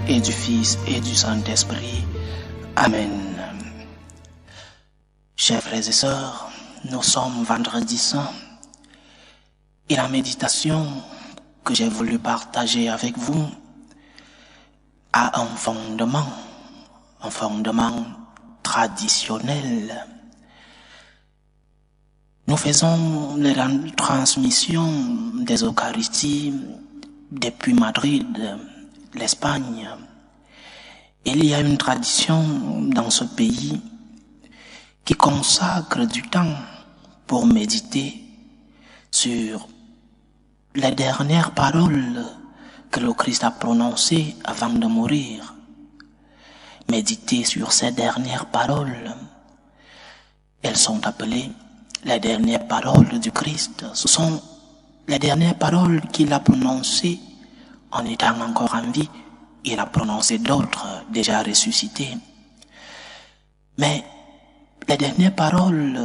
et du Fils et du Saint-Esprit. Amen. Chers frères et sœurs, nous sommes vendredi saint et la méditation que j'ai voulu partager avec vous a un fondement traditionnel. Nous faisons les transmissions des Eucharisties depuis Madrid, l'Espagne. Il y a une tradition dans ce pays qui consacre du temps pour méditer sur les dernières paroles que le Christ a prononcées avant de mourir. Méditer sur ces dernières paroles. Elles sont appelées les dernières paroles du Christ. Ce sont les dernières paroles qu'il a prononcées en étant encore en vie. Il a prononcé d'autres déjà ressuscités. Mais les dernières paroles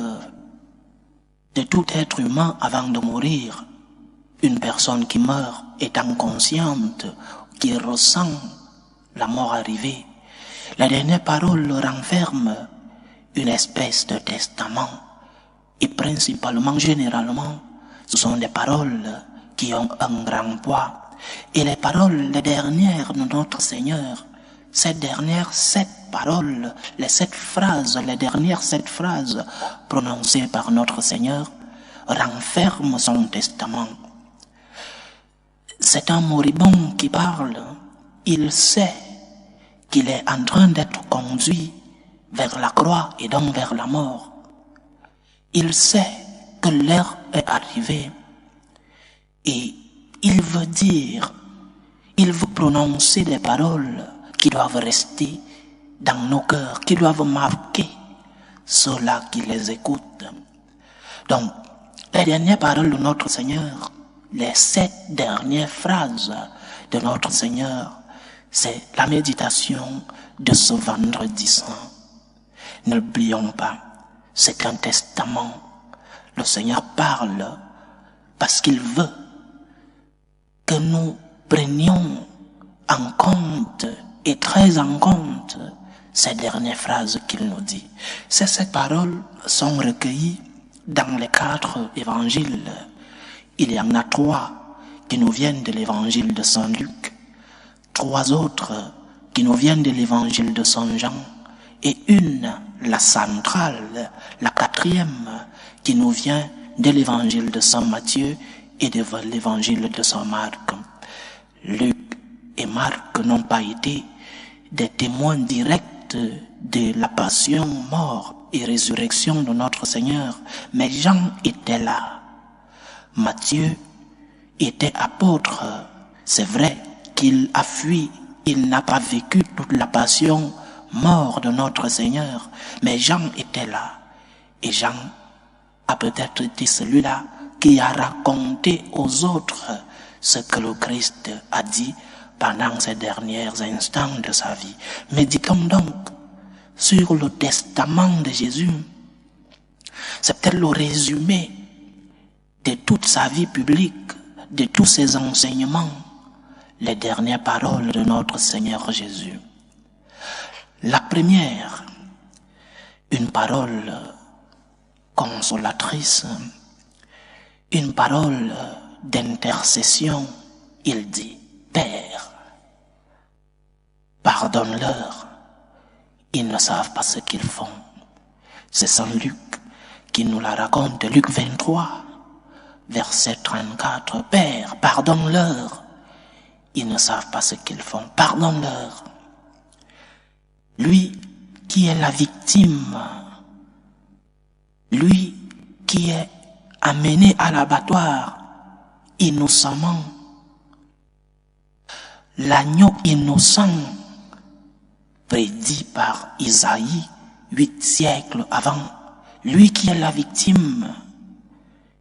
de tout être humain avant de mourir, une personne qui meurt étant consciente, qui ressent la mort arriver, la dernière parole renferme une espèce de testament. Et principalement, généralement, ce sont des paroles qui ont un grand poids. Et les paroles, les dernières de notre Seigneur, ces dernières 7 paroles, les 7 phrases, les dernières 7 phrases prononcées par notre Seigneur, renferment son testament. C'est un moribond qui parle. Il sait qu'il est en train d'être conduit vers la croix et donc vers la mort. Il sait que l'heure est arrivée et il veut prononcer des paroles qui doivent rester dans nos cœurs, qui doivent marquer ceux-là qui les écoutent. Donc, les dernières paroles de notre Seigneur, les 7 dernières phrases de notre Seigneur, c'est la méditation de ce vendredi saint. N'oublions pas, c'est un testament. Le Seigneur parle parce qu'il veut que nous prenions en compte et très en compte ces dernières phrases qu'il nous dit. Ces paroles sont recueillies dans les 4 évangiles. Il y en a 3 qui nous viennent de l'évangile de Saint Luc, 3 autres qui nous viennent de l'évangile de Saint Jean, et une, la centrale, la 4e, qui nous vient de l'évangile de Saint Matthieu et de l'évangile de Saint Marc. Luc et Marc n'ont pas été des témoins directs de la passion, mort et résurrection de notre Seigneur, mais Jean était là. Matthieu était apôtre. C'est vrai qu'il a fui, il n'a pas vécu toute la passion, mort de notre Seigneur, mais Jean était là. Et Jean a peut-être été celui-là qui a raconté aux autres ce que le Christ a dit pendant ces derniers instants de sa vie. Méditons donc sur le testament de Jésus. C'est peut-être le résumé de toute sa vie publique, de tous ses enseignements, les dernières paroles de notre Seigneur Jésus. La première, une parole consolatrice, une parole d'intercession. Il dit, Père, pardonne-leur, ils ne savent pas ce qu'ils font. C'est Saint Luc qui nous la raconte, Luc 23, verset 34. Père, pardonne-leur, ils ne savent pas ce qu'ils font. Pardonne-leur. Lui qui est la victime, lui qui est amené à l'abattoir innocemment, l'agneau innocent prédit par Isaïe 8 siècles avant, lui qui est la victime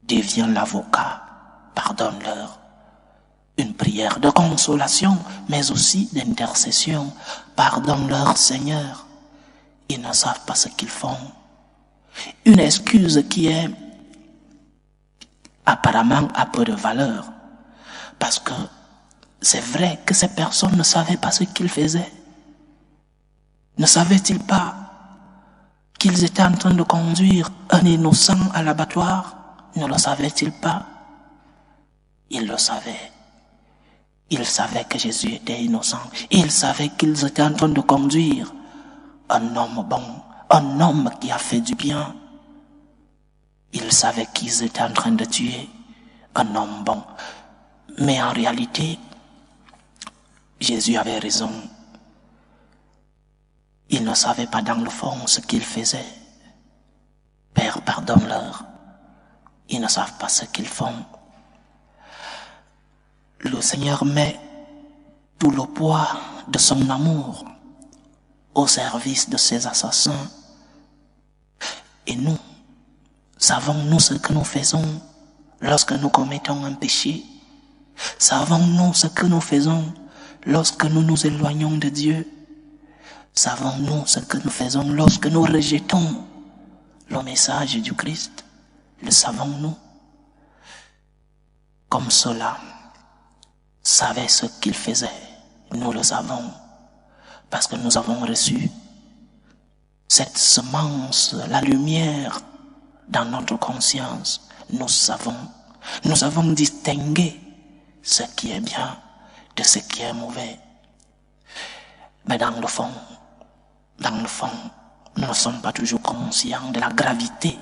devient l'avocat. Pardonne-leur. Une prière de consolation, mais aussi d'intercession. Pardonne-leur, Seigneur. Ils ne savent pas ce qu'ils font. Une excuse qui est apparemment à peu de valeur, parce que c'est vrai que ces personnes ne savaient pas ce qu'ils faisaient. Ne savaient-ils pas qu'ils étaient en train de conduire un innocent à l'abattoir? Ne le savaient-ils pas? Ils le savaient. Ils savaient que Jésus était innocent. Ils savaient qu'ils étaient en train de conduire un homme bon, un homme qui a fait du bien. Ils savaient qu'ils étaient en train de tuer un homme bon. Mais en réalité, Jésus avait raison. Ils ne savaient pas dans le fond ce qu'ils faisaient. Père, pardonne-leur. Ils ne savent pas ce qu'ils font. Le Seigneur met tout le poids de son amour au service de ses assassins. Et nous, savons-nous ce que nous faisons lorsque nous commettons un péché? Savons-nous ce que nous faisons lorsque nous nous éloignons de Dieu? Savons-nous ce que nous faisons lorsque nous rejetons le message du Christ? Le savons-nous? Comme cela savait ce qu'il faisait, nous le savons, parce que nous avons reçu cette semence, la lumière dans notre conscience. Nous avons distingué ce qui est bien de ce qui est mauvais. Mais dans le fond, nous ne sommes pas toujours conscients de la gravité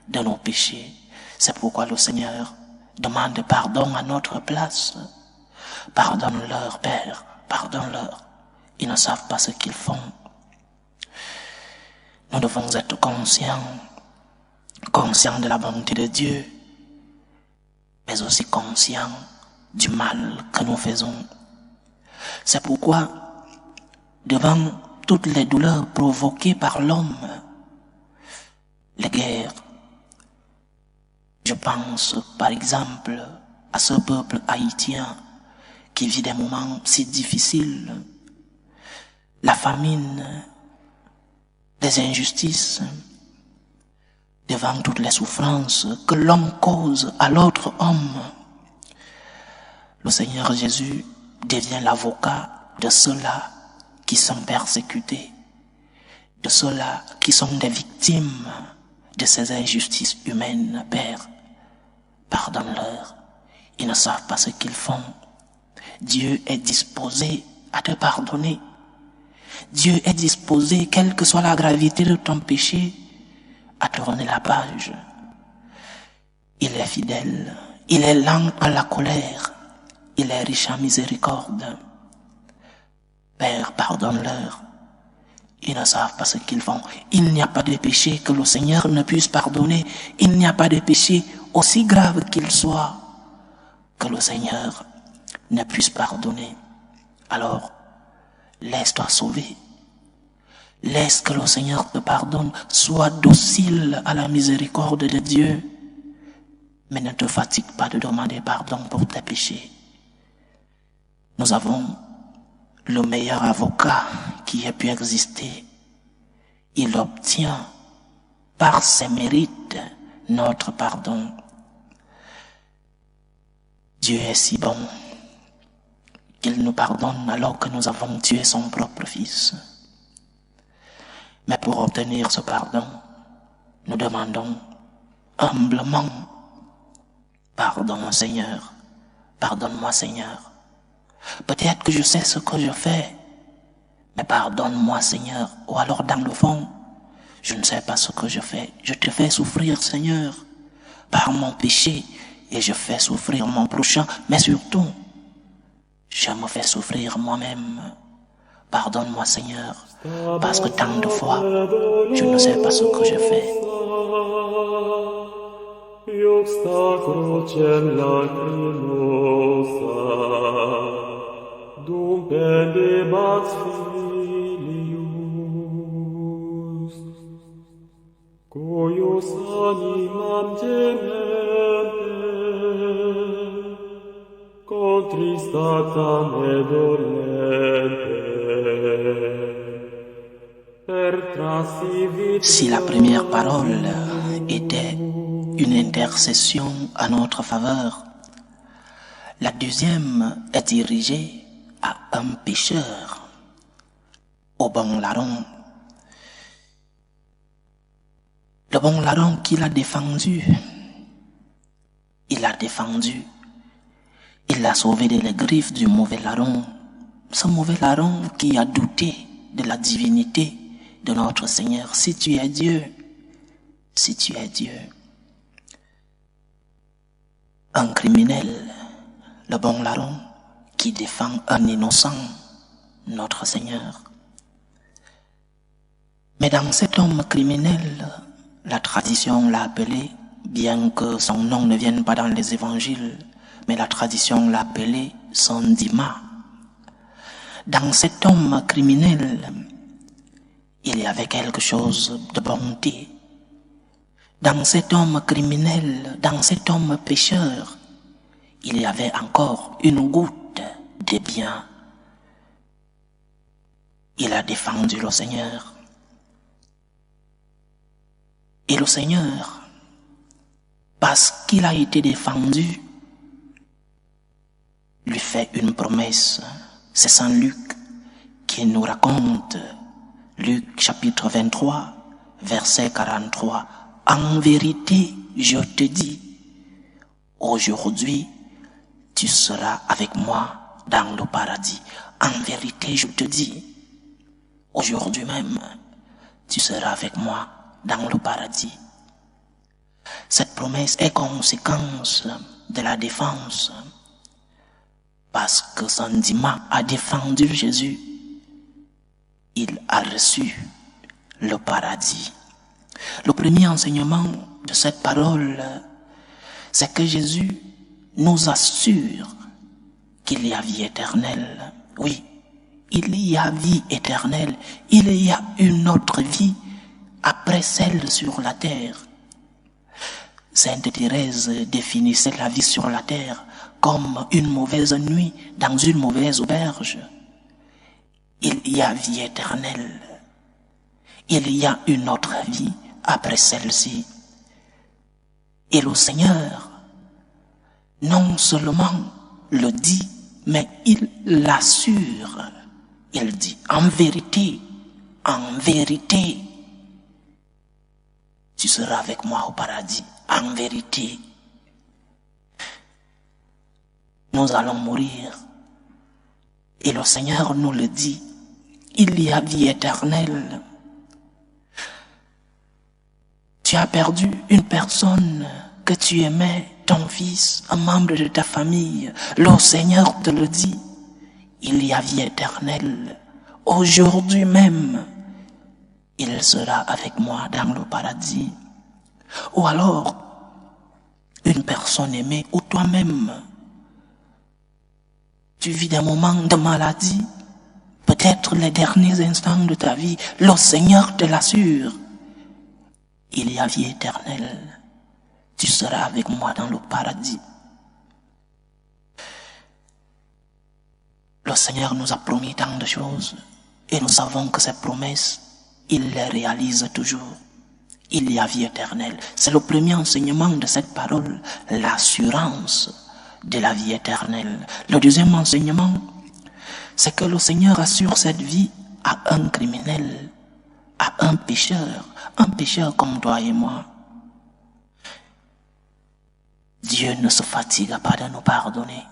de nos péchés. C'est pourquoi le Seigneur demande pardon à notre place. Pardonne-leur, Père, pardonne-leur. Ils ne savent pas ce qu'ils font. Nous devons être conscients de la bonté de Dieu, mais aussi conscients du mal que nous faisons. C'est pourquoi, devant toutes les douleurs provoquées par l'homme, les guerres, je pense par exemple à ce peuple haïtien qui vit des moments si difficiles, la famine, les injustices, devant toutes les souffrances que l'homme cause à l'autre homme. Le Seigneur Jésus devient l'avocat de ceux-là qui sont persécutés, de ceux-là qui sont des victimes de ces injustices humaines. Père, pardonne-leur, ils ne savent pas ce qu'ils font. Dieu est disposé à te pardonner. Dieu est disposé, quelle que soit la gravité de ton péché, à tourner la page. Il est fidèle, il est lent à la colère, il est riche en miséricorde. Père, pardonne-leur. Ils ne savent pas ce qu'ils font. Il n'y a pas de péché que le Seigneur ne puisse pardonner. Il n'y a pas de péché, aussi grave qu'il soit, que le Seigneur ne puisse pardonner. Alors, laisse-toi sauver. Laisse que le Seigneur te pardonne. Sois docile à la miséricorde de Dieu. Mais ne te fatigue pas de demander pardon pour tes péchés. Nous avons le meilleur avocat qui ait pu exister. Il obtient par ses mérites notre pardon. Dieu est si bon qu'il nous pardonne alors que nous avons tué son propre fils. Mais pour obtenir ce pardon, nous demandons humblement: pardon, Seigneur, pardonne-moi, Seigneur. Peut-être que je sais ce que je fais, mais pardonne-moi, Seigneur. Ou alors dans le fond, je ne sais pas ce que je fais. Je te fais souffrir, Seigneur, par mon péché, et je fais souffrir mon prochain, mais surtout, je me fais souffrir moi-même. Pardonne-moi, Seigneur, parce que tant de fois, je ne sais pas ce que je fais. Iuxta crucem lacrimosa, dum pendebat filius, cuius animam gemente, contristatam et dolente, per transivit. Si la première parole était une intercession à notre faveur, La deuxième est dirigée à un pécheur, au bon larron. Le bon larron qui l'a défendu, il a sauvé des griffes du mauvais larron. Ce mauvais larron qui a douté de la divinité de notre Seigneur. Si tu es Dieu, un criminel, le bon larron qui défend un innocent, notre Seigneur. Mais dans cet homme criminel, la tradition l'a appelé, bien que son nom ne vienne pas dans les évangiles, mais la tradition l'a appelé son Dima. Dans cet homme criminel, il y avait quelque chose de bonté. Dans cet homme criminel, dans cet homme pécheur, il y avait encore une goutte de bien. Il a défendu le Seigneur. Et le Seigneur, parce qu'il a été défendu, lui fait une promesse. C'est Saint Luc qui nous raconte, Luc chapitre 23, verset 43. En vérité, je te dis, aujourd'hui, tu seras avec moi dans le paradis. En vérité, je te dis, aujourd'hui même, tu seras avec moi dans le paradis. Cette promesse est conséquence de la défense. Parce que Saint Dima a défendu Jésus, il a reçu le paradis. Le premier enseignement de cette parole, c'est que Jésus nous assure qu'il y a vie éternelle. Oui, il y a vie éternelle. Il y a une autre vie après celle sur la terre. Sainte Thérèse définissait la vie sur la terre comme une mauvaise nuit dans une mauvaise auberge. Il y a vie éternelle. Il y a une autre vie après celle-ci. Et le Seigneur, non seulement le dit, mais il l'assure. Il dit, en vérité, tu seras avec moi au paradis. En vérité, nous allons mourir. Et le Seigneur nous le dit, il y a vie éternelle. Tu as perdu une personne que tu aimais, ton fils, un membre de ta famille. Le Seigneur te le dit, il y a vie éternelle. Aujourd'hui même, il sera avec moi dans le paradis. Ou alors, une personne aimée, ou toi-même, tu vis des moments de maladie, peut-être les derniers instants de ta vie, le Seigneur te l'assure. Il y a vie éternelle. Tu seras avec moi dans le paradis. Le Seigneur nous a promis tant de choses et nous savons que ces promesses, il les réalise toujours. Il y a vie éternelle. C'est le premier enseignement de cette parole, l'assurance de la vie éternelle. Le deuxième enseignement, c'est que le Seigneur assure cette vie à un criminel, à un pécheur comme toi et moi. Dieu ne se fatigue pas de nous pardonner.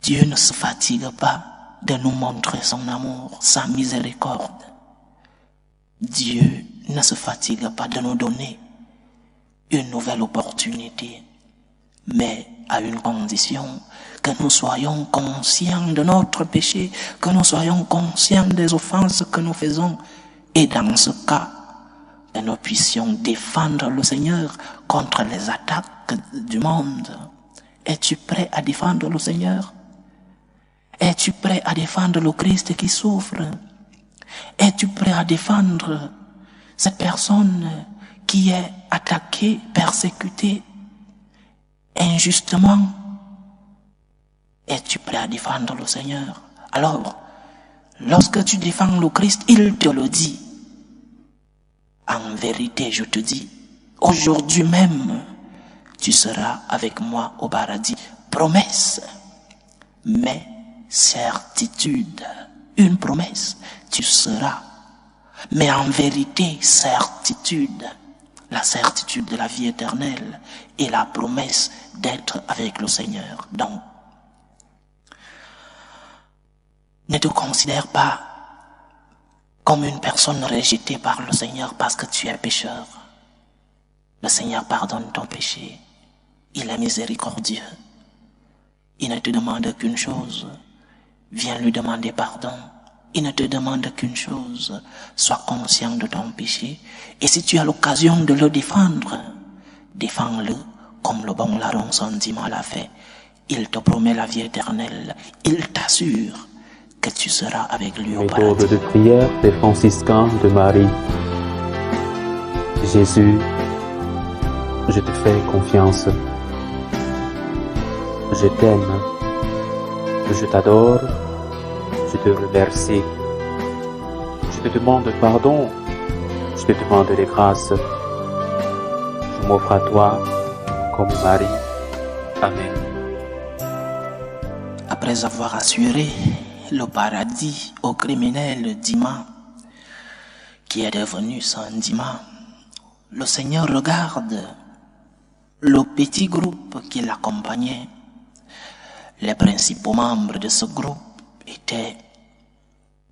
Dieu ne se fatigue pas de nous montrer son amour, sa miséricorde. Dieu ne se fatigue pas de nous donner une nouvelle opportunité, mais à une condition, que nous soyons conscients de notre péché, que nous soyons conscients des offenses que nous faisons, et dans ce cas, que nous puissions défendre le Seigneur contre les attaques du monde. Es-tu prêt à défendre le Seigneur? Es-tu prêt à défendre le Christ qui souffre? Es-tu prêt à défendre cette personne qui est attaquée, persécutée injustement? Es-tu prêt à défendre le Seigneur? Alors, lorsque tu défends le Christ, il te le dit. En vérité, je te dis, aujourd'hui même, tu seras avec moi au paradis. promesse, mais certitude. Une promesse, tu seras. Mais en vérité, certitude. La certitude de la vie éternelle et la promesse d'être avec le Seigneur. Donc, ne te considère pas comme une personne rejetée par le Seigneur parce que tu es pécheur. Le Seigneur pardonne ton péché. Il est miséricordieux. Il ne te demande qu'une chose. Viens lui demander pardon. Il ne te demande qu'une chose. Sois conscient de ton péché. Et si tu as l'occasion de le défendre, défends-le comme le bon larron sentiment l'a fait. Il te promet la vie éternelle. Il t'assure que tu seras avec lui au paradis. Méthode de prière des franciscains de Marie. Jésus, je te fais confiance. Je t'aime. Je t'adore. Je te remercie. Je te demande pardon. Je te demande des grâces. Je m'offre à toi comme Marie. Amen. Après avoir assuré le paradis au criminel Dima, qui est devenu saint Dima, le Seigneur regarde le petit groupe qui l'accompagnait. Les principaux membres de ce groupe étaient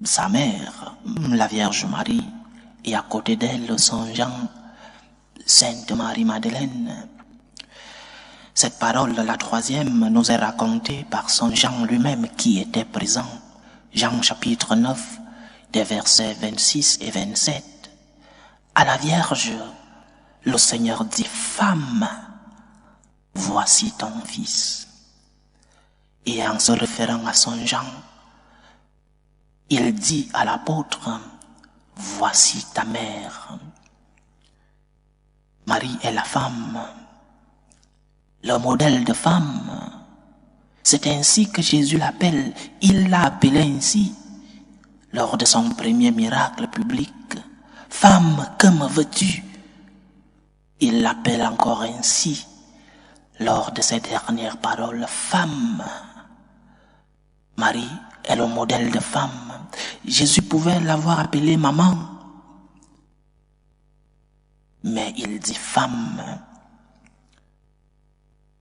sa mère, la Vierge Marie, et à côté d'elle, Saint Jean, Sainte Marie-Madeleine. Cette parole, la troisième, nous est racontée par Saint Jean lui-même qui était présent. Jean chapitre 9, des versets 26 et 27. À la Vierge, le Seigneur dit, « Femme, voici ton fils. » Et en se référant à Saint Jean, il dit à l'apôtre, « Voici ta mère. » Marie est la femme, le modèle de femme. C'est ainsi que Jésus l'appelle. Il l'a appelée ainsi lors de son premier miracle public. « Femme, que me veux-tu » Il l'appelle encore ainsi lors de ses dernières paroles. « Femme ». Marie est le modèle de femme. Jésus pouvait l'avoir appelée maman, mais il dit femme.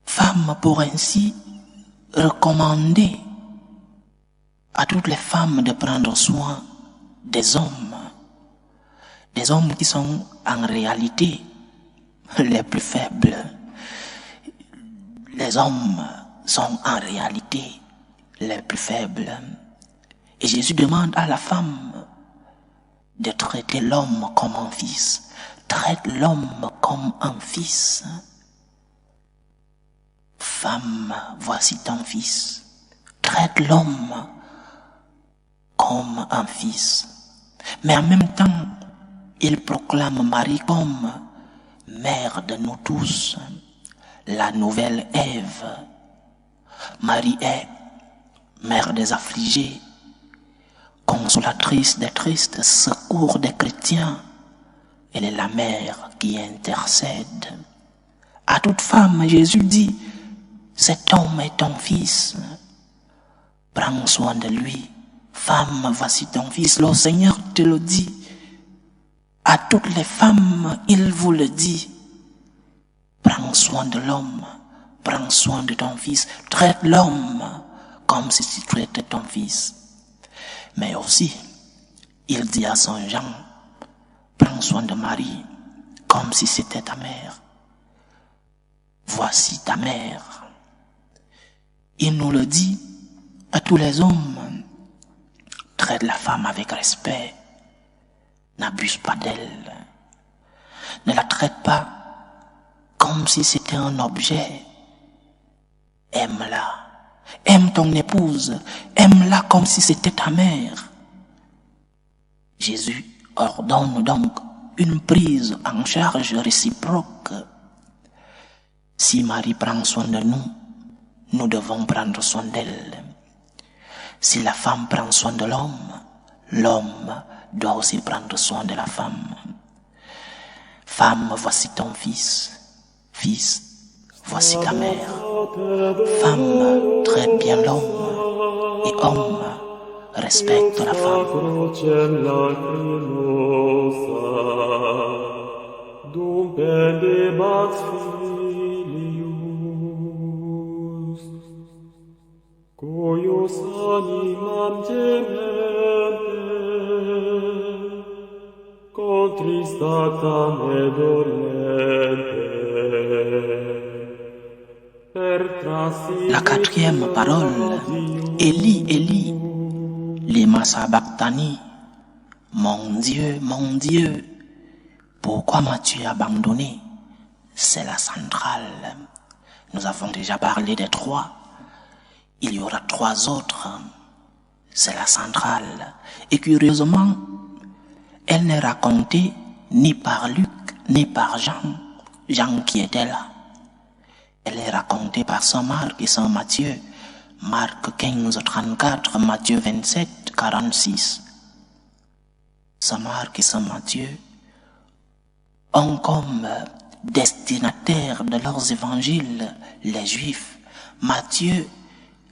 Femme pour ainsi recommander à toutes les femmes de prendre soin des hommes qui sont en réalité les plus faibles. Les hommes sont en réalité les plus faibles. Et Jésus demande à la femme de traiter l'homme comme un fils. Traite l'homme comme un fils. Femme, voici ton fils. Traite l'homme comme un fils. Mais en même temps, il proclame Marie comme mère de nous tous, la nouvelle Ève. Marie est mère des affligés, consolatrice des tristes, secours des chrétiens. Elle est la mère qui intercède. À toute femme, Jésus dit, cet homme est ton fils. Prends soin de lui. Femme, voici ton fils. Le Seigneur te le dit. À toutes les femmes, il vous le dit. Prends soin de l'homme. Prends soin de ton fils. Traite l'homme comme si tu traitais ton fils. Mais aussi, il dit à Saint Jean, prends soin de Marie comme si c'était ta mère. Voici ta mère. Il nous le dit à tous les hommes. Traite la femme avec respect. N'abuse pas d'elle. Ne la traite pas comme si c'était un objet. Aime-la. Aime ton épouse. Aime-la comme si c'était ta mère. Jésus ordonne donc une prise en charge réciproque. Si Marie prend soin de nous, nous devons prendre soin d'elle. Si la femme prend soin de l'homme, l'homme doit aussi prendre soin de la femme. Femme, voici ton fils. Fils, voici ta mère. Femme traite bien l'homme et homme respecte la femme. Crucem lacrimosa, dum pendebat filius, cuius animam gemente, contristatam et dolente, per transivi La quatrième parole, Élie, Élie, lema sabachthani, mon Dieu, pourquoi m'as-tu abandonné? C'est la centrale. Nous avons déjà parlé des trois. Il y aura trois autres. C'est la centrale. Et curieusement, elle n'est racontée ni par Luc, ni par Jean qui était là. Elle est racontée par Saint Marc et Saint Matthieu. Marc 15, 34, Matthieu 27, 46. Saint Marc et Saint Matthieu ont comme destinataires de leurs évangiles les Juifs. Matthieu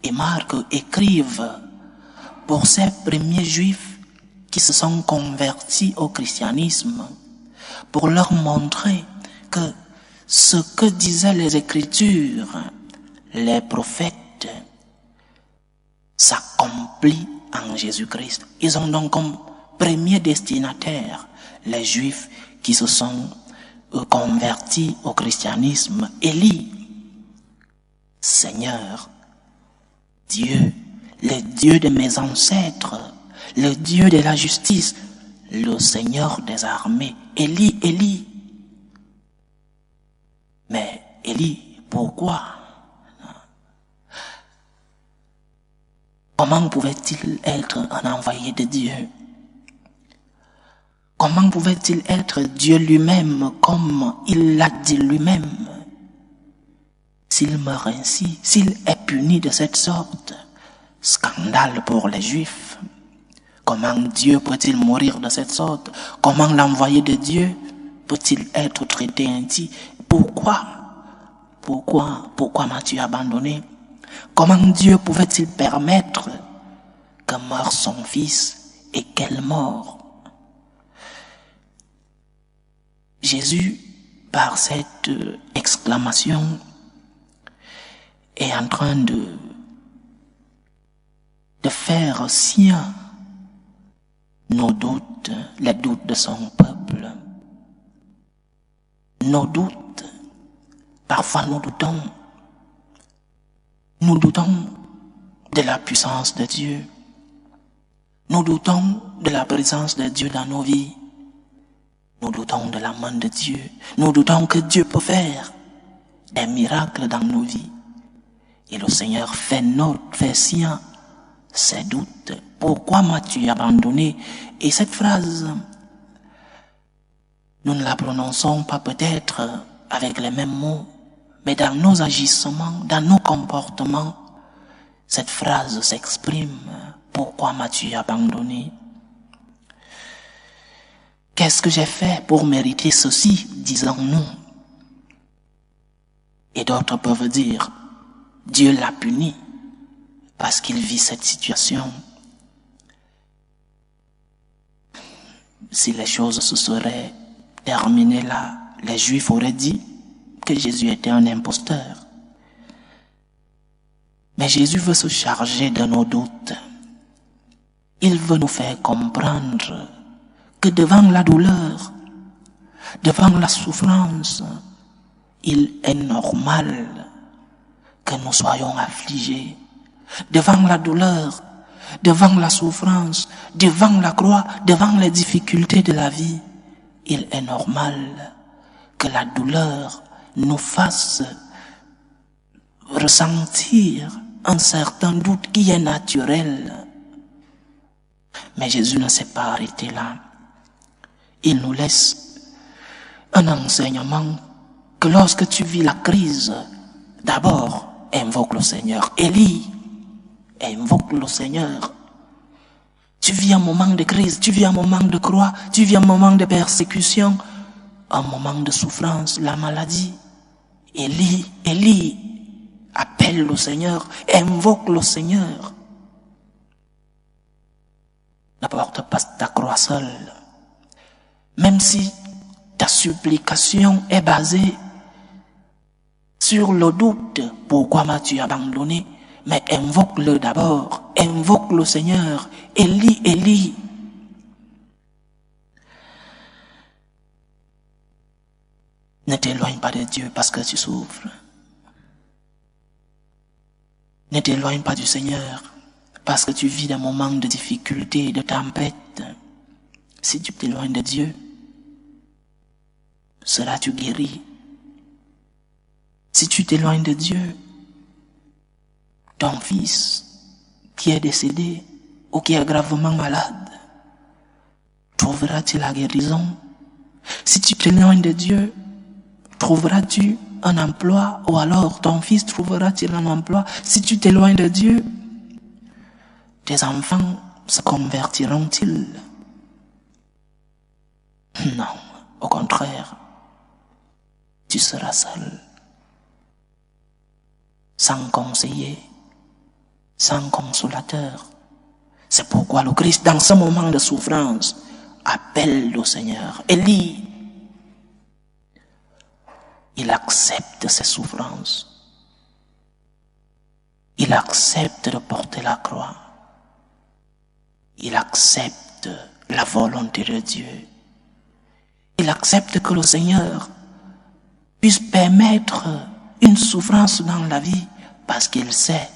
et Marc écrivent pour ces premiers Juifs qui se sont convertis au christianisme, pour leur montrer que ce que disaient les Écritures, les prophètes, s'accomplit en Jésus-Christ. Ils ont donc comme premier destinataire les Juifs qui se sont convertis au christianisme. Élie, Seigneur, Dieu, le Dieu de mes ancêtres, le Dieu de la justice, le Seigneur des armées. Élie, Élie. Mais Élie, pourquoi? Comment pouvait-il être un envoyé de Dieu? Comment pouvait-il être Dieu lui-même comme il l'a dit lui-même? S'il meurt ainsi, s'il est puni de cette sorte, scandale pour les Juifs. Comment Dieu peut-il mourir de cette sorte? Comment l'envoyé de Dieu peut-il être traité ainsi? Pourquoi m'as-tu abandonné? Comment Dieu pouvait-il permettre que meure son fils et quelle mort? Jésus, par cette exclamation, est en train de faire sien nos doutes, les doutes de son peuple. Nos doutes, parfois nous doutons. Nous doutons de la puissance de Dieu. Nous doutons de la présence de Dieu dans nos vies. Nous doutons de la main de Dieu. Nous doutons que Dieu peut faire des miracles dans nos vies. Et le Seigneur fait sien ces doutes. Pourquoi m'as-tu abandonné? Et cette phrase, nous ne la prononçons pas peut-être avec les mêmes mots, mais dans nos agissements, dans nos comportements, cette phrase s'exprime. Pourquoi m'as-tu abandonné? Qu'est-ce que j'ai fait pour mériter ceci, disons-nous? Et d'autres peuvent dire, Dieu l'a puni parce qu'il vit cette situation. Si les choses se seraient terminées là, les Juifs auraient dit que Jésus était un imposteur. Mais Jésus veut se charger de nos doutes. Il veut nous faire comprendre que devant la douleur, devant la souffrance, il est normal que nous soyons affligés. Devant la douleur, devant la souffrance, devant la croix, devant les difficultés de la vie, il est normal que la douleur nous fasse ressentir un certain doute qui est naturel. Mais Jésus ne s'est pas arrêté là. Il nous laisse un enseignement que lorsque tu vis la crise, d'abord, invoque le Seigneur. Élie, invoque le Seigneur. Tu vis un moment de crise, tu vis un moment de croix, tu vis un moment de persécution, un moment de souffrance, la maladie. Élie, Élie, Appelle le Seigneur, invoque le Seigneur. Ne porte pas ta croix seule. Même si ta supplication est basée sur le doute, pourquoi m'as-tu abandonné? Mais invoque-le d'abord, invoque le Seigneur. Élie, Élie. Ne t'éloigne pas de Dieu parce que tu souffres. Ne t'éloigne pas du Seigneur parce que tu vis des moments de difficulté, de tempête. Si tu t'éloignes de Dieu, seras-tu guéri? Si tu t'éloignes de Dieu, ton fils qui est décédé ou qui est gravement malade, trouvera-t-il la guérison? Si tu t'éloignes de Dieu, trouveras-tu un emploi ou alors ton fils trouvera-t-il un emploi? Si tu t'éloignes de Dieu, tes enfants se convertiront-ils? Non, au contraire, tu seras seul, sans conseiller, sans consolateur. C'est pourquoi le Christ, dans ce moment de souffrance, appelle le Seigneur. Élie, il accepte ses souffrances. Il accepte de porter la croix. Il accepte la volonté de Dieu. Il accepte que le Seigneur puisse permettre une souffrance dans la vie parce qu'il sait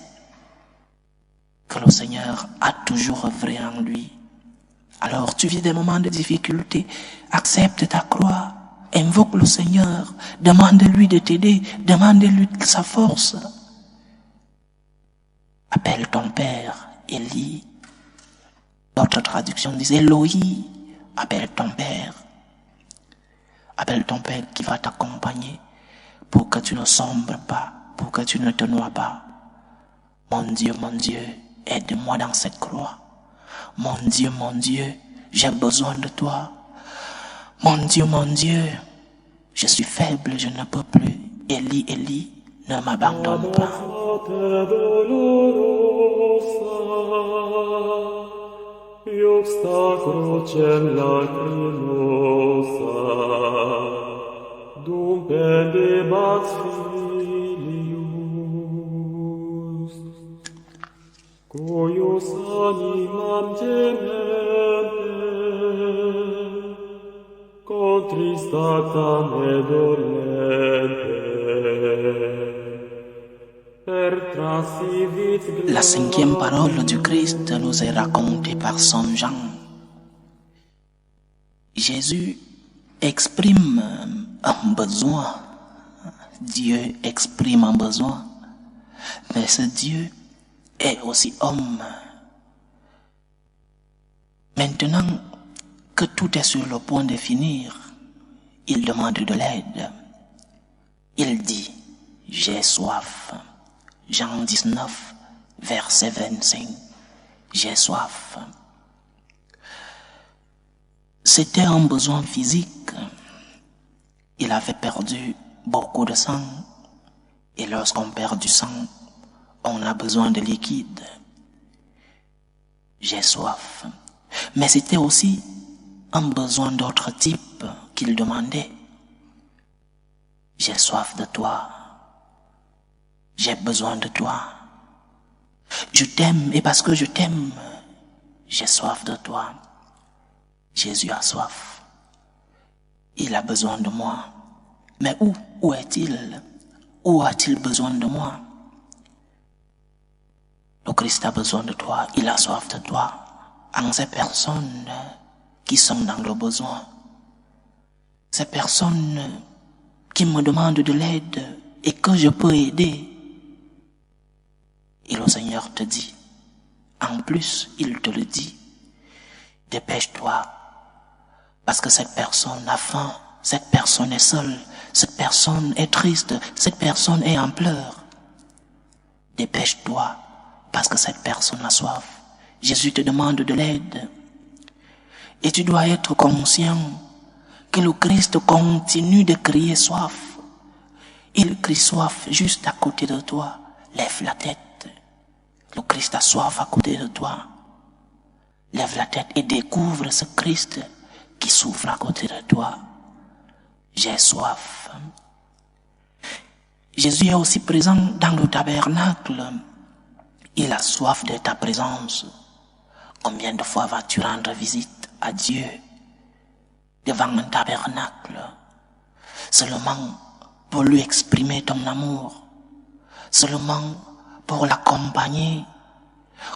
que le Seigneur a toujours œuvré en lui. Alors tu vis des moments de difficulté, accepte ta croix, invoque le Seigneur, demande-lui de t'aider, demande-lui sa force. Appelle ton père, Élie. D'autres traductions disent Eloi, appelle ton père. Appelle ton père qui va t'accompagner pour que tu ne sombres pas, pour que tu ne te noies pas. Mon Dieu, aide-moi dans cette croix. Mon Dieu, j'ai besoin de toi. Mon Dieu, je suis faible, je ne peux plus. Élie, Élie, ne m'abandonne pas. Iuxta crucem lacrimosa, dum pendebat filius, cuius animam gemente, contristatam et dolente, La 5e parole du Christ nous est racontée par Saint Jean. Jésus exprime un besoin. Dieu exprime un besoin. Mais ce Dieu est aussi homme. Maintenant que tout est sur le point de finir, il demande de l'aide. Il dit, j'ai soif. Jean 19, verset 25. J'ai soif. C'était un besoin physique. Il avait perdu beaucoup de sang. Et lorsqu'on perd du sang, on a besoin de liquide. J'ai soif. Mais c'était aussi un besoin d'autre type qu'il demandait. J'ai soif de toi. J'ai besoin de toi. Je t'aime et parce que je t'aime, j'ai soif de toi. Jésus a soif. Il a besoin de moi. Mais où est-il? Où a-t-il besoin de moi? Le Christ a besoin de toi. Il a soif de toi. En ces personnes qui sont dans le besoin. Ces personnes qui me demandent de l'aide et que je peux aider. Et le Seigneur te dit, en plus, il te le dit, dépêche-toi, parce que cette personne a faim, cette personne est seule, cette personne est triste, cette personne est en pleurs. Dépêche-toi, parce que cette personne a soif. Jésus te demande de l'aide. Et tu dois être conscient que le Christ continue de crier soif. Il crie soif juste à côté de toi. Lève la tête. Le Christ a soif à côté de toi. Lève la tête et découvre ce Christ qui souffre à côté de toi. J'ai soif. Jésus est aussi présent dans le tabernacle. Il a soif de ta présence. Combien de fois vas-tu rendre visite à Dieu devant un tabernacle, seulement pour lui exprimer ton amour, seulement pour l'accompagner?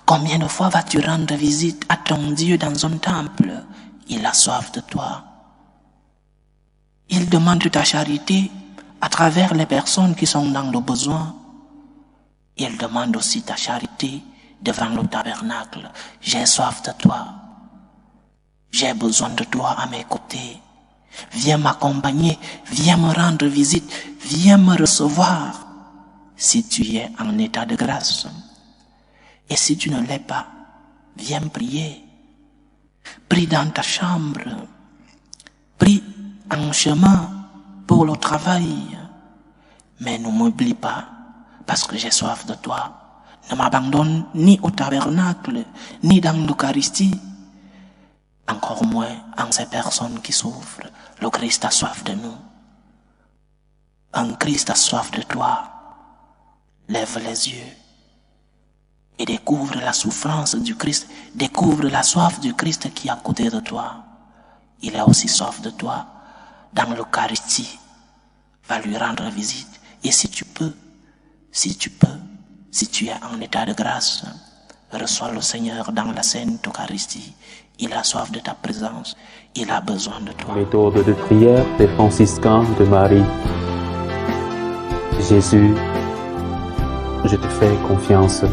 Combien de fois vas-tu rendre visite à ton Dieu dans un temple? Il a soif de toi. Il demande ta charité à travers les personnes qui sont dans le besoin. Il demande aussi ta charité devant le tabernacle. J'ai soif de toi. J'ai besoin de toi à mes côtés. Viens m'accompagner, viens me rendre visite, viens me recevoir si tu es en état de grâce. Et si tu ne l'es pas, viens prier. Prie dans ta chambre. Prie en chemin pour le travail. Mais ne m'oublie pas, parce que j'ai soif de toi. Ne m'abandonne ni au tabernacle, ni dans l'Eucharistie. Encore moins en ces personnes qui souffrent. Le Christ a soif de nous. Un Christ a soif de toi. Lève les yeux et découvre la souffrance du Christ, découvre la soif du Christ qui est à côté de toi. Il a aussi soif de toi. Dans l'Eucharistie, va lui rendre visite. Et si tu es en état de grâce, reçois le Seigneur dans la Sainte Eucharistie. Il a soif de ta présence, il a besoin de toi. Méthode de prière des franciscains de Marie. Jésus, je te fais confiance.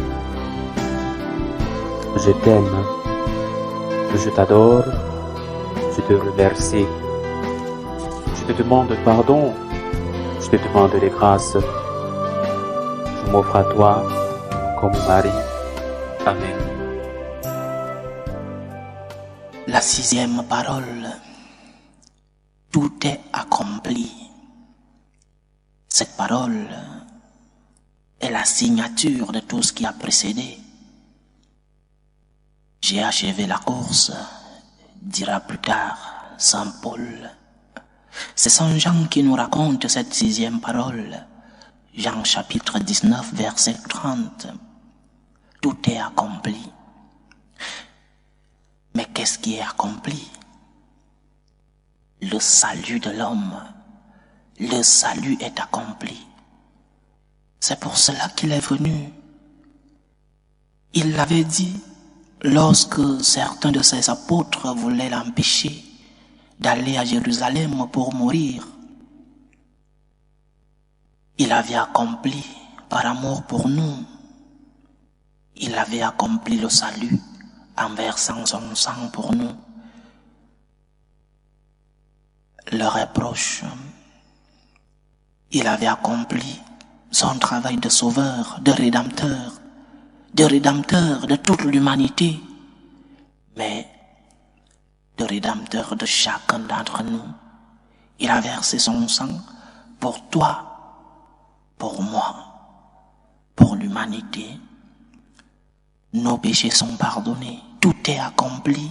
Je t'aime, je t'adore, je te remercie. Je te demande pardon, je te demande des grâces. Je m'offre à toi comme Marie. Amen. La 6e parole, tout est accompli. Cette parole est la signature de tout ce qui a précédé. J'ai achevé la course, dira plus tard Saint Paul. C'est Saint Jean qui nous raconte cette 6e parole. Jean chapitre 19, verset 30. Tout est accompli. Mais qu'est-ce qui est accompli? Le salut de l'homme. Le salut est accompli. C'est pour cela qu'il est venu. Il l'avait dit lorsque certains de ses apôtres voulaient l'empêcher d'aller à Jérusalem pour mourir. Il avait accompli par amour pour nous. Il avait accompli le salut en versant son sang pour nous. Le reproche, il avait accompli son travail de sauveur, de rédempteur de toute l'humanité, mais de rédempteur de chacun d'entre nous. Il a versé son sang pour toi, pour moi, pour l'humanité. Nos péchés sont pardonnés, tout est accompli.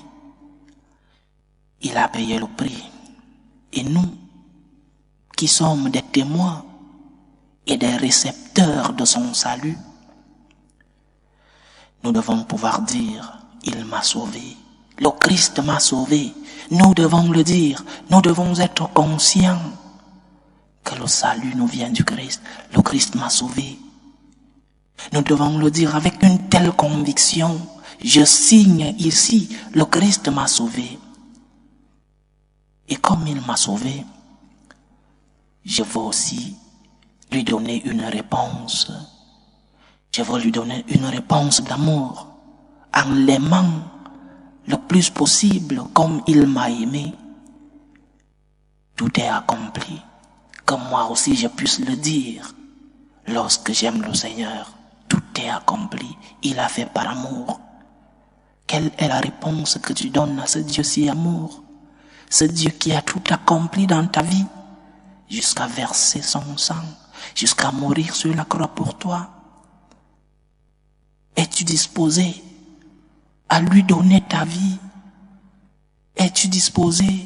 Il a payé le prix. Et nous, qui sommes des témoins et des récepteurs de son salut, nous devons pouvoir dire, il m'a sauvé, le Christ m'a sauvé. Nous devons le dire, nous devons être conscients que le salut nous vient du Christ. Le Christ m'a sauvé. Nous devons le dire avec une telle conviction. Je signe ici, le Christ m'a sauvé. Et comme il m'a sauvé, je veux aussi lui donner une réponse. Je veux lui donner une réponse d'amour en l'aimant le plus possible comme il m'a aimé. Tout est accompli. Que moi aussi je puisse le dire lorsque j'aime le Seigneur. Tout est accompli. Il a fait par amour. Quelle est la réponse que tu donnes à ce Dieu si amour? Ce Dieu qui a tout accompli dans ta vie, jusqu'à verser son sang, jusqu'à mourir sur la croix pour toi. Es-tu disposé à lui donner ta vie? Es-tu disposé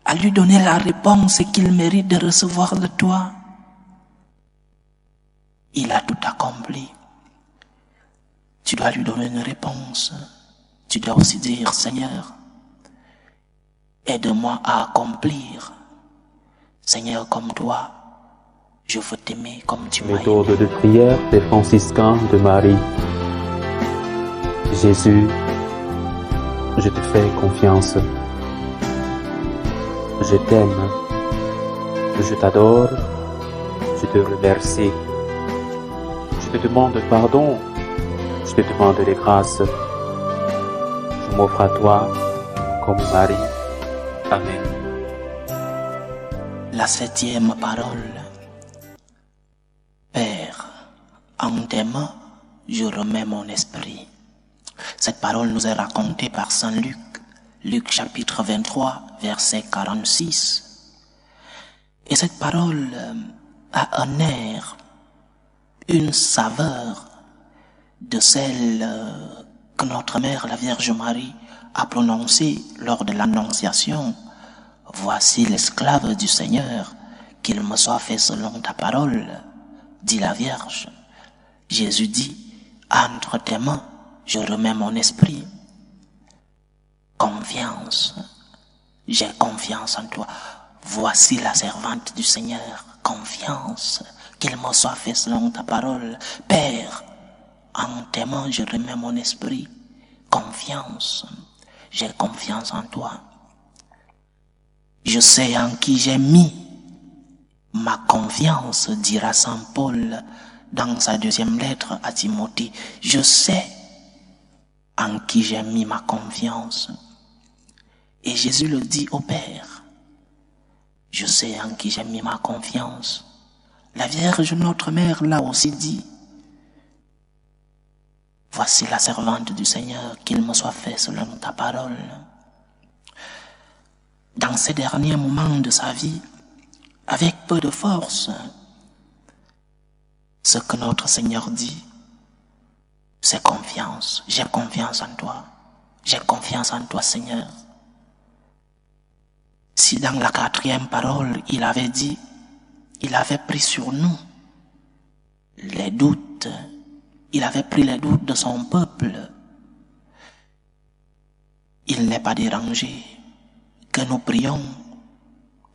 à lui donner la réponse qu'il mérite de recevoir de toi? Il a tout accompli. Tu dois lui donner une réponse. Tu dois aussi dire, Seigneur, aide-moi à accomplir. Seigneur, comme toi, je veux t'aimer comme tu m'as aimé. Méthode de prière des franciscains de Marie. Jésus, je te fais confiance. Je t'aime. Je t'adore. Je te remercie. Je te demande pardon. Je te demande les grâces. Je m'offre à toi comme Marie. Amen. La 7e parole. Père, en tes mains, je remets mon esprit. Cette parole nous est racontée par Saint Luc, Luc chapitre 23, verset 46. Et cette parole a un air, une saveur de celle que notre mère, la Vierge Marie, a prononcée lors de l'Annonciation. Voici l'esclave du Seigneur, qu'il me soit fait selon ta parole, dit la Vierge. Jésus dit, entre tes mains, je remets mon esprit. Confiance, j'ai confiance en toi. Voici la servante du Seigneur, confiance, qu'il me soit fait selon ta parole. Père, en tes mains, je remets mon esprit. Confiance, j'ai confiance en toi. Je sais en qui j'ai mis ma confiance, dira Saint Paul dans sa 2e lettre à Timothée. Je sais en qui j'ai mis ma confiance. Et Jésus le dit au Père. Je sais en qui j'ai mis ma confiance. La Vierge, notre mère, l'a aussi dit. Voici la servante du Seigneur, qu'il me soit fait selon ta parole. Dans ces derniers moments de sa vie, avec peu de force, ce que notre Seigneur dit, c'est confiance. J'ai confiance en toi. J'ai confiance en toi, Seigneur. Si dans la 4e parole, il avait dit, il avait pris sur nous les doutes, il avait pris les doutes de son peuple, il n'est pas dérangé que nous prions,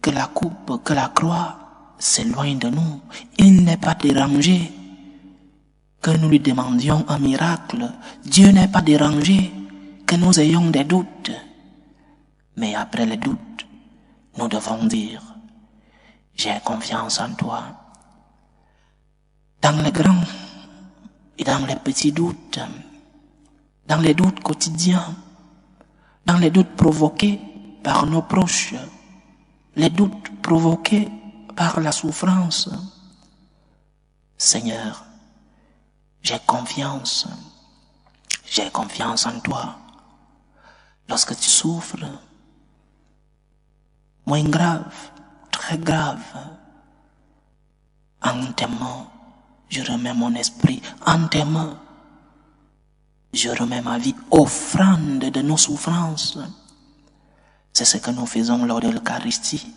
que la coupe, que la croix s'éloigne de nous. Il n'est pas dérangé que nous lui demandions un miracle. Dieu n'est pas dérangé que nous ayons des doutes. Mais après les doutes, nous devons dire, j'ai confiance en toi. Dans les grands et dans les petits doutes, dans les doutes quotidiens, dans les doutes provoqués par nos proches, les doutes provoqués par la souffrance. Seigneur, j'ai confiance en toi. Lorsque tu souffres, moins grave, très grave, en tes mains, je remets mon esprit, en tes mains, je remets ma vie, offrande de nos souffrances. C'est ce que nous faisons lors de l'Eucharistie.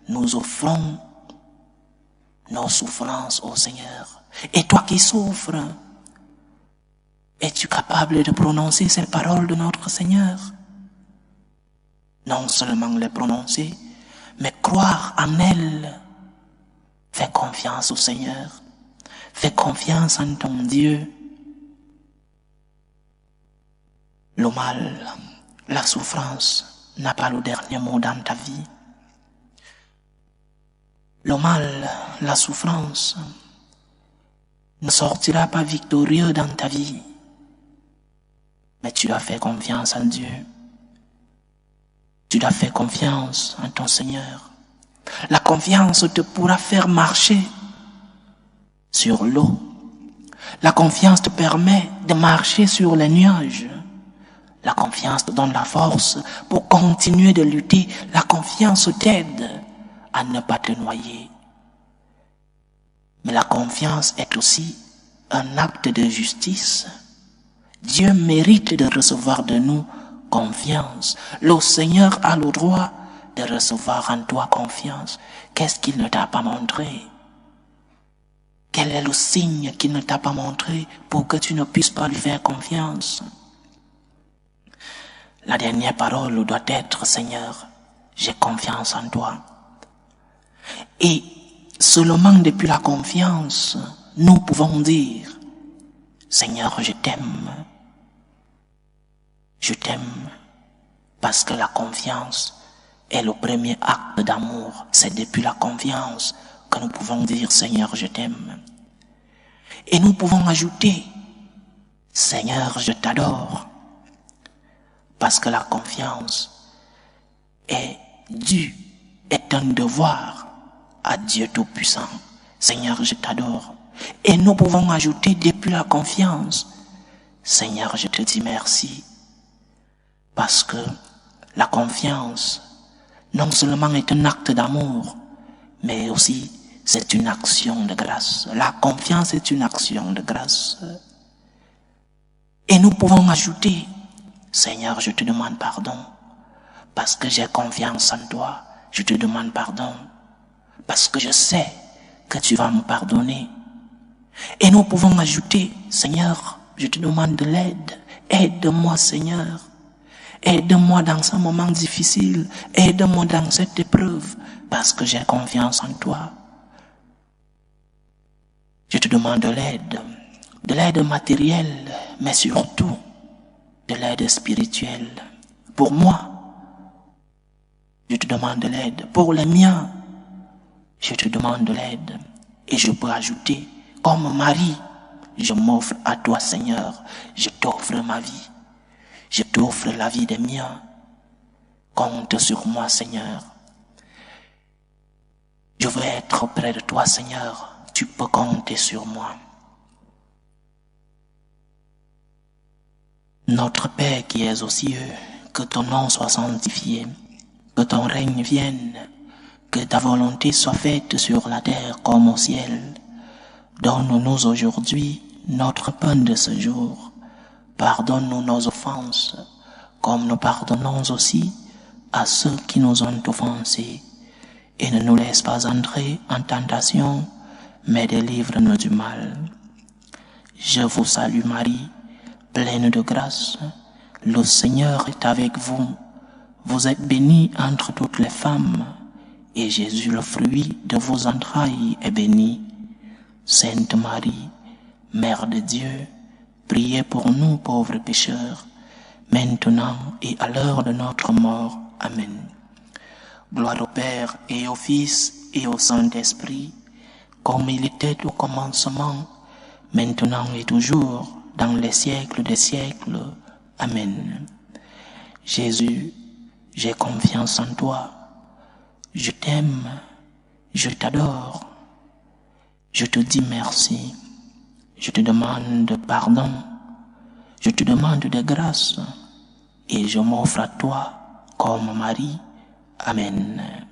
Nous offrons nos souffrances au Seigneur. Et toi qui souffres, es-tu capable de prononcer ces paroles de notre Seigneur? Non seulement les prononcer, mais croire en elles. Fais confiance au Seigneur. Fais confiance en ton Dieu. Le mal, la souffrance n'a pas le dernier mot dans ta vie. Le mal, la souffrance ne sortira pas victorieux dans ta vie. Mais tu dois faire confiance en Dieu. Tu dois faire confiance en ton Seigneur. La confiance te pourra faire marcher sur l'eau. La confiance te permet de marcher sur les nuages. La confiance te donne la force pour continuer de lutter. La confiance t'aide à ne pas te noyer. Mais la confiance est aussi un acte de justice. Dieu mérite de recevoir de nous confiance. Le Seigneur a le droit de recevoir en toi confiance. Qu'est-ce qu'il ne t'a pas montré? Quel est le signe qu'il ne t'a pas montré pour que tu ne puisses pas lui faire confiance? La dernière parole doit être, Seigneur, j'ai confiance en toi. Et seulement depuis la confiance, nous pouvons dire, Seigneur, je t'aime. Je t'aime parce que la confiance est le premier acte d'amour. C'est depuis la confiance que nous pouvons dire, Seigneur, je t'aime. Et nous pouvons ajouter, Seigneur, je t'adore. Parce que la confiance est due, est un devoir à Dieu Tout-Puissant. Seigneur, je t'adore. Et nous pouvons ajouter depuis la confiance, Seigneur, je te dis merci. Parce que la confiance, non seulement est un acte d'amour, mais aussi c'est une action de grâce. La confiance est une action de grâce. Et nous pouvons ajouter, Seigneur, je te demande pardon, parce que j'ai confiance en toi, je te demande pardon, parce que je sais que tu vas me pardonner. Et nous pouvons ajouter, Seigneur, je te demande de l'aide, aide-moi Seigneur, aide-moi dans ce moment difficile, aide-moi dans cette épreuve, parce que j'ai confiance en toi. Je te demande de l'aide matérielle, mais surtout de l'aide spirituelle. Pour moi, je te demande de l'aide. Pour les miens, je te demande de l'aide. Et je peux ajouter, comme Marie, je m'offre à toi Seigneur, je t'offre ma vie. Je t'offre la vie des miens. Compte sur moi Seigneur. Je veux être près de toi Seigneur. Tu peux compter sur moi. Notre Père qui es aux cieux, que ton nom soit sanctifié, que ton règne vienne, que ta volonté soit faite sur la terre comme au ciel. Donne-nous aujourd'hui notre pain de ce jour. Pardonne-nous nos offenses, comme nous pardonnons aussi à ceux qui nous ont offensés. Et ne nous laisse pas entrer en tentation, mais délivre-nous du mal. Je vous salue Marie, pleine de grâce, le Seigneur est avec vous. Vous êtes bénie entre toutes les femmes, et Jésus, le fruit de vos entrailles, est béni. Sainte Marie, Mère de Dieu, priez pour nous pauvres pécheurs, maintenant et à l'heure de notre mort. Amen. Gloire au Père et au Fils et au Saint-Esprit, comme il était au commencement, maintenant et toujours, dans les siècles des siècles. Amen. Jésus, j'ai confiance en toi. Je t'aime, je t'adore. Je te dis merci. Je te demande pardon. Je te demande de grâce. Et je m'offre à toi comme Marie. Amen.